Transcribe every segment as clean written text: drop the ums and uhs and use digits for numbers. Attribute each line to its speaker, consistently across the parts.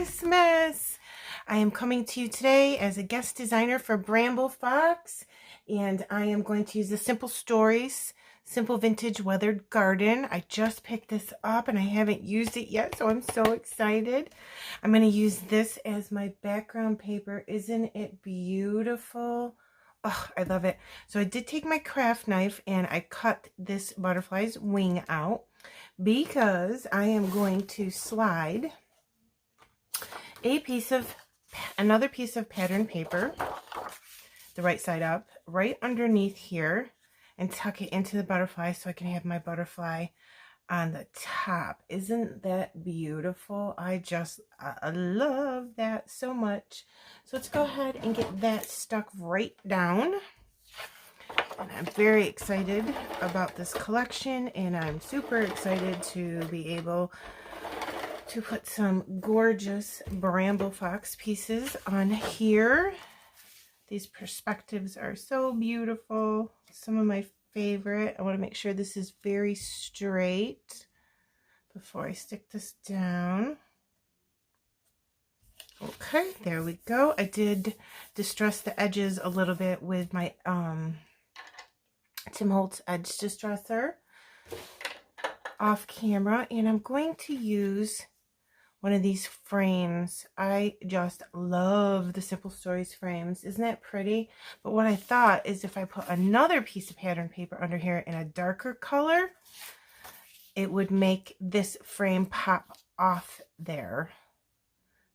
Speaker 1: Christmas. I am coming to you today as a guest designer for Bramble Fox, and I am going to use the Simple Stories Simple Vintage Weathered Garden. I just picked this up and I haven't used it yet, so I'm so excited. I'm going to use this as my background paper. Isn't it beautiful? Oh, I love it. So I did take my craft knife and I cut this butterfly's wing out because I am going to slide another piece of pattern paper, the right side up, right underneath here, and tuck it into the butterfly so I can have my butterfly on the top. Isn't that beautiful? I love that so much. So let's go ahead and get that stuck right down. And I'm very excited about this collection, and I'm super excited to be able to put some gorgeous Bramble Fox pieces on here. These perspectives are so beautiful. Some of my favorite. I want to make sure this is very straight before I stick this down. Okay, there we go. I did distress the edges a little bit with my Tim Holtz edge distresser off camera, and I'm going to use one of these frames. I just love the Simple Stories frames. Isn't that pretty? But what I thought is if I put another piece of pattern paper under here in a darker color, it would make this frame pop off there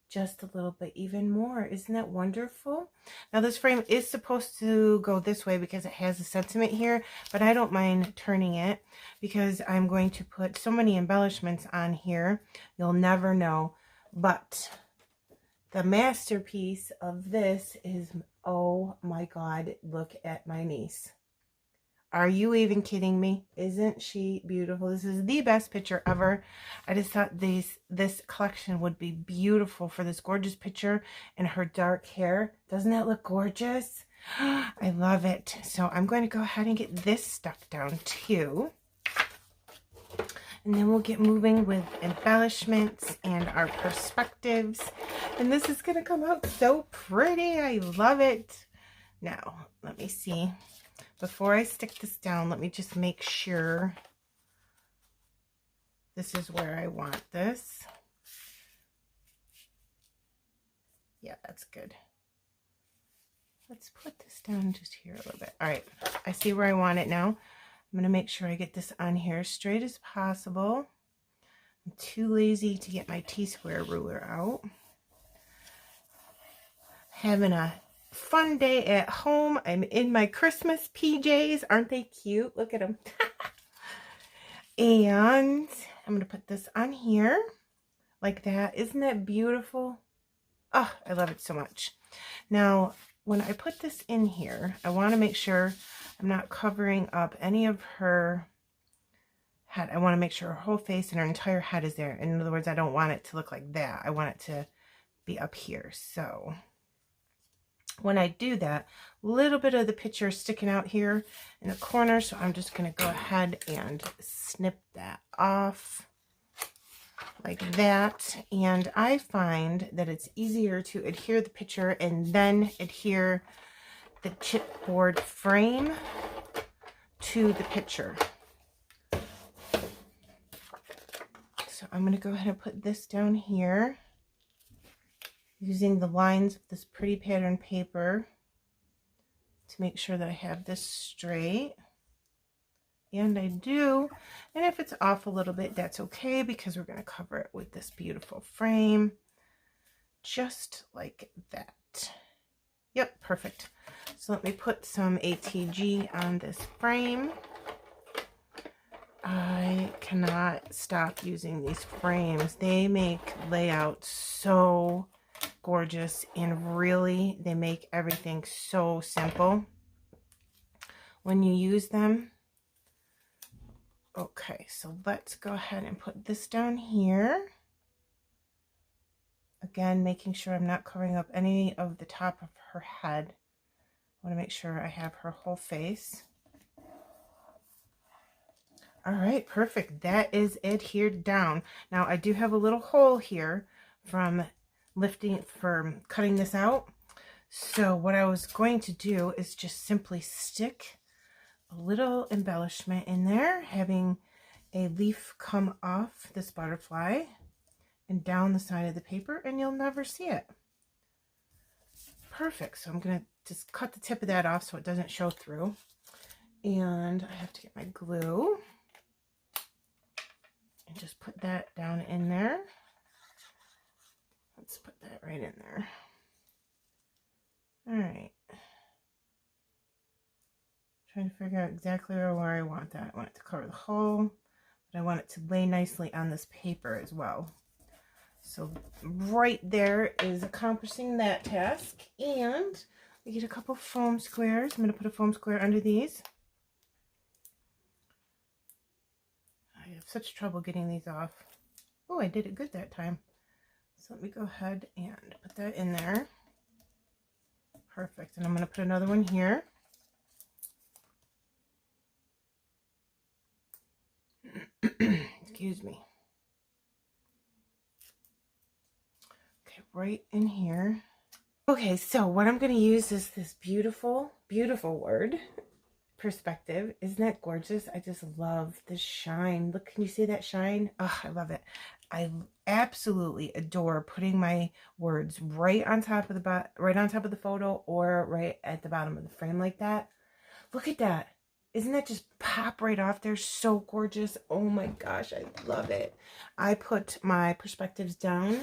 Speaker 1: just a little bit even more. Isn't that wonderful? Now this frame is supposed to go this way because it has a sentiment here, but I don't mind turning it because I'm going to put so many embellishments on here, you'll never know. But the masterpiece of this is, oh my God, look at my niece. Are you even kidding me? Isn't she beautiful? This is the best picture ever. I just thought this collection would be beautiful for this gorgeous picture and her dark hair. Doesn't that look gorgeous? I love it. So I'm going to go ahead and get this stuck down too. And then we'll get moving with embellishments and our perspectives. And this is going to come out so pretty. I love it. Now, let me see. Before I stick this down, let me just make sure this is where I want this. Yeah, that's good. Let's put this down just here a little bit. All right, I see where I want it now. I'm going to make sure I get this on here as straight as possible. I'm too lazy to get my T-square ruler out. Having a fun day at home. I'm in my Christmas PJs. Aren't they cute? Look at them. And I'm going to put this on here like that. Isn't that beautiful? Oh, I love it so much. Now, when I put this in here, I want to make sure I'm not covering up any of her head. I want to make sure her whole face and her entire head is there. In other words, I don't want it to look like that. I want it to be up here. So when I do that, a little bit of the picture is sticking out here in the corner, so I'm just going to go ahead and snip that off like that. And I find that it's easier to adhere the picture and then adhere the chipboard frame to the picture. So I'm going to go ahead and put this down here, using the lines of this pretty pattern paper to make sure that I have this straight. And I do. And if it's off a little bit, that's okay because we're going to cover it with this beautiful frame. Just like that. Yep, perfect. So let me put some ATG on this frame. I cannot stop using these frames. They make layout so gorgeous, and really they make everything so simple when you use them. Okay, so let's go ahead and put this down here. Again, making sure I'm not covering up any of the top of her head. I want to make sure I have her whole face. All right, perfect. That is adhered down. Now I do have a little hole here from cutting this out. So what I was going to do is just simply stick a little embellishment in there, having a leaf come off this butterfly and down the side of the paper, and you'll never see it. Perfect. So I'm going to just cut the tip of that off so it doesn't show through. And I have to get my glue and just put that down in there. Let's put that right in there. All right. Trying to figure out exactly where I want that. I want it to cover the hole, but I want it to lay nicely on this paper as well. So right there is accomplishing that task. And we get a couple foam squares. I'm going to put a foam square under these. I have such trouble getting these off. Oh, I did it good that time. So let me go ahead and put that in there. Perfect. And I'm going to put another one here. Excuse me. Okay, right in here. Okay, so what I'm going to use is this beautiful, beautiful word, perspective. Isn't that gorgeous? I just love the shine. Look, can you see that shine? Oh, I love it. I absolutely adore putting my words right on top of the photo or right at the bottom of the frame like that. Look at that. Isn't that just pop right off there? So gorgeous. Oh my gosh, I love it. I put my perspectives down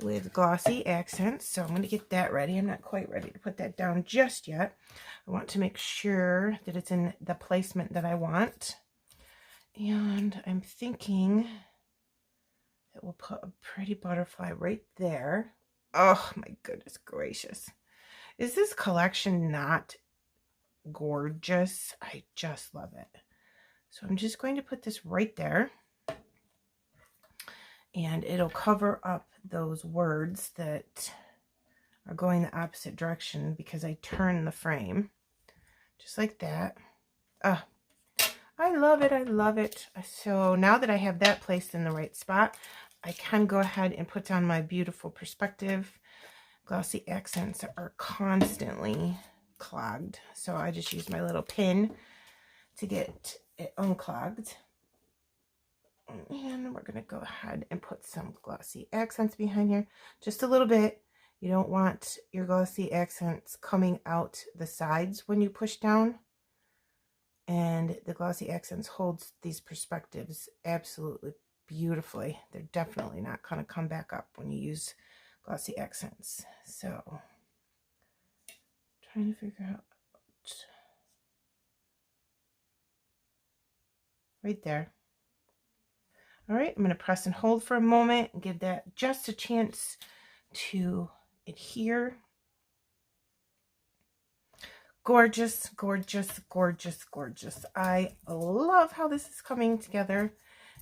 Speaker 1: with glossy accents, so I'm going to get that ready. I'm not quite ready to put that down just yet. I want to make sure that it's in the placement that I want. And I'm thinking that we'll put a pretty butterfly right there. Oh my goodness gracious. Is this collection not gorgeous? I just love it. So I'm just going to put this right there, and it'll cover up those words that are going the opposite direction because I turn the frame just like that. I love it. I love it. So now that I have that placed in the right spot, I can go ahead and put down my beautiful perspective. Glossy accents are constantly clogged, so I just use my little pin to get it unclogged. And we're going to go ahead and put some glossy accents behind here, just a little bit. You don't want your glossy accents coming out the sides when you push down, and the glossy accents holds these perspectives absolutely beautifully. They're definitely not going to come back up when you use glossy accents. So trying to figure out right there. All right, I'm going to press and hold for a moment and give that just a chance to adhere. Gorgeous, gorgeous, gorgeous, gorgeous. I love how this is coming together.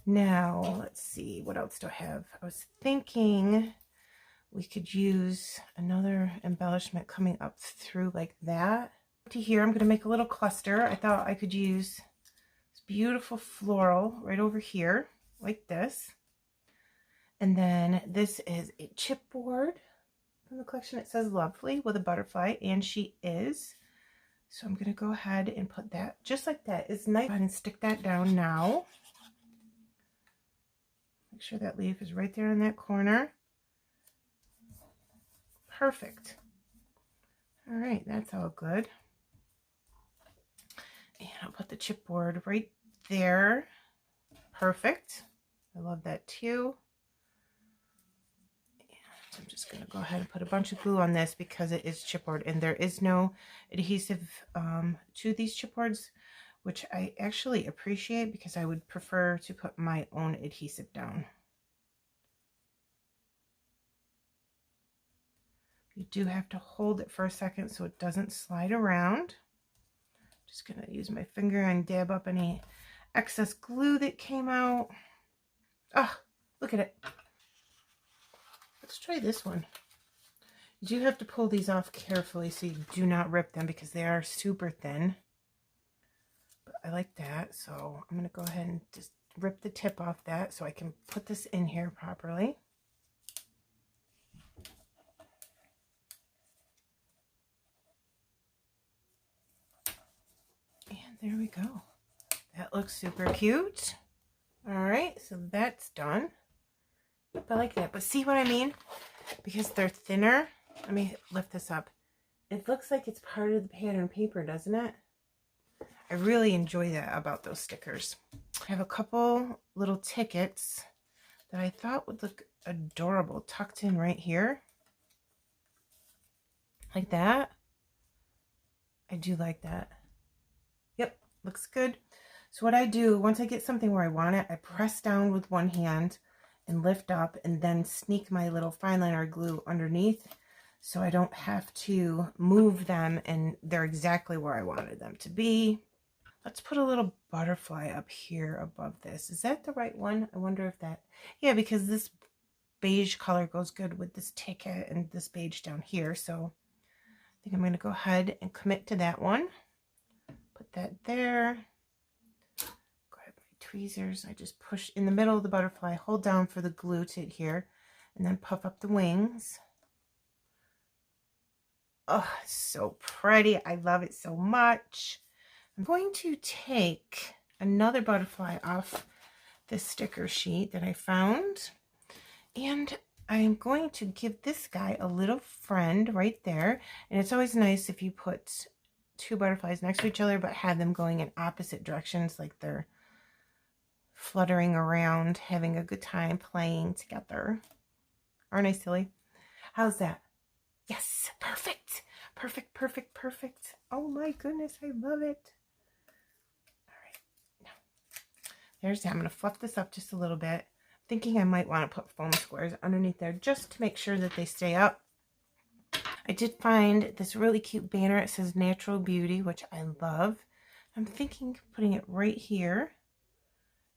Speaker 1: Now, let's see, what else do I have? I was thinking we could use another embellishment coming up through like that. To here, I'm going to make a little cluster. I thought I could use this beautiful floral right over here, like this. And then this is a chipboard from the collection. It says lovely with a butterfly, and she is. So I'm going to go ahead and put that just like that. It's nice. Go ahead and stick that down now. Make sure that leaf is right there in that corner. Perfect. All right, that's all good. And I'll put the chipboard right there. Perfect. I love that too. And I'm just going to go ahead and put a bunch of glue on this because it is chipboard and there is no adhesive to these chipboards, which I actually appreciate because I would prefer to put my own adhesive down. You do have to hold it for a second so it doesn't slide around. Just going to use my finger and dab up any excess glue that came out. Oh, look at it. Let's try this one. You do have to pull these off carefully so you do not rip them because they are super thin. But I like that, so I'm going to go ahead and just rip the tip off that so I can put this in here properly. there we go. That looks super cute. All right, so that's done. I like that, but see what I mean? Because they're thinner. Let me lift this up. It looks like it's part of the pattern paper, doesn't it? I really enjoy that about those stickers. I have a couple little tickets that I thought would look adorable tucked in right here. Like that. I do like that. Yep, looks good. So what I do, once I get something where I want it, I press down with one hand and lift up and then sneak my little fine liner glue underneath so I don't have to move them and they're exactly where I wanted them to be. Let's put a little butterfly up here above this. Is that the right one? I wonder if that, yeah, because this beige color goes good with this ticket and this beige down here. So I think I'm going to go ahead and commit to that one. Put that there. Grab my tweezers. I just push in the middle of the butterfly, hold down for the glue to adhere, and then puff up the wings. Oh, it's so pretty. I love it so much. I'm going to take another butterfly off this sticker sheet that I found, and I'm going to give this guy a little friend right there. And it's always nice if you put two butterflies next to each other but have them going in opposite directions, like they're fluttering around, having a good time playing together. Aren't I silly? How's that? Yes, perfect. Perfect, perfect, perfect. Oh my goodness, I love it. All right, now there's that. I'm going to fluff this up just a little bit. Thinking I might want to put foam squares underneath there just to make sure that they stay up. I did find this really cute banner. It says Natural Beauty, which I love. I'm thinking of putting it right here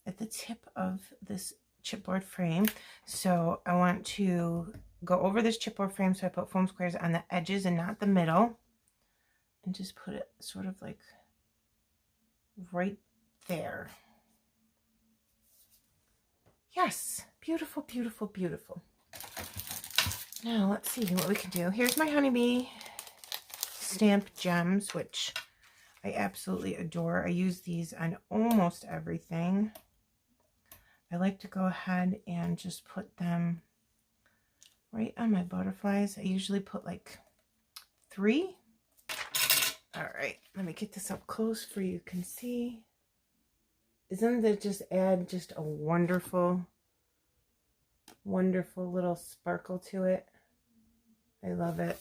Speaker 1: at the tip of this chipboard frame. So I want to go over this chipboard frame, so I put foam squares on the edges and not the middle, and just put it sort of like right there. Yes, beautiful, beautiful, beautiful. Now let's see what we can do. Here's my Honeybee stamp gems, which I absolutely adore. I use these on almost everything. I like to go ahead and just put them right on my butterflies. I usually put like 3. All right, let me get this up close for you can see. Isn't that just add just a wonderful, wonderful little sparkle to it? I love it.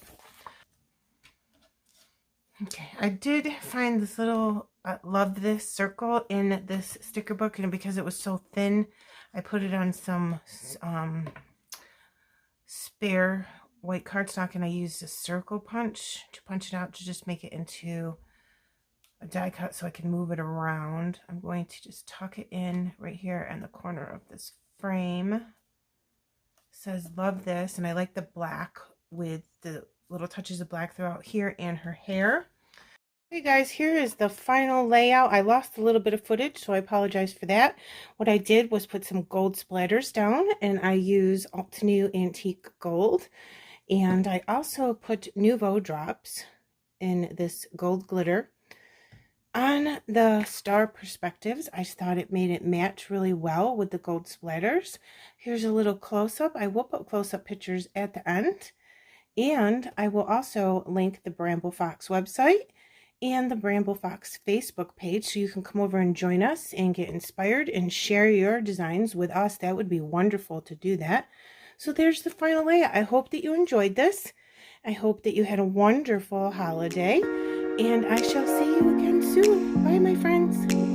Speaker 1: Okay, I did find this little, love this circle in this sticker book, and because it was so thin, I put it on some spare white cardstock, and I used a circle punch to punch it out to just make it into a die cut so I can move it around. I'm going to just tuck it in right here in the corner of this frame. It says love this, and I like the black with the little touches of black throughout here and her hair. Hey guys, here is the final layout. I lost a little bit of footage, so I apologize for that. What I did was put some gold splatters down, and I use Altenew Antique Gold. And I also put Nouveau drops in this gold glitter on the star perspectives. I thought it made it match really well with the gold splatters. Here's a little close-up. I will put close-up pictures at the end. And I will also link the Bramble Fox website and the Bramble Fox Facebook page, so you can come over and join us and get inspired and share your designs with us. That would be wonderful to do that. So there's the final layout. I hope that you enjoyed this. I hope that you had a wonderful holiday, and I shall see you again soon. Bye, my friends.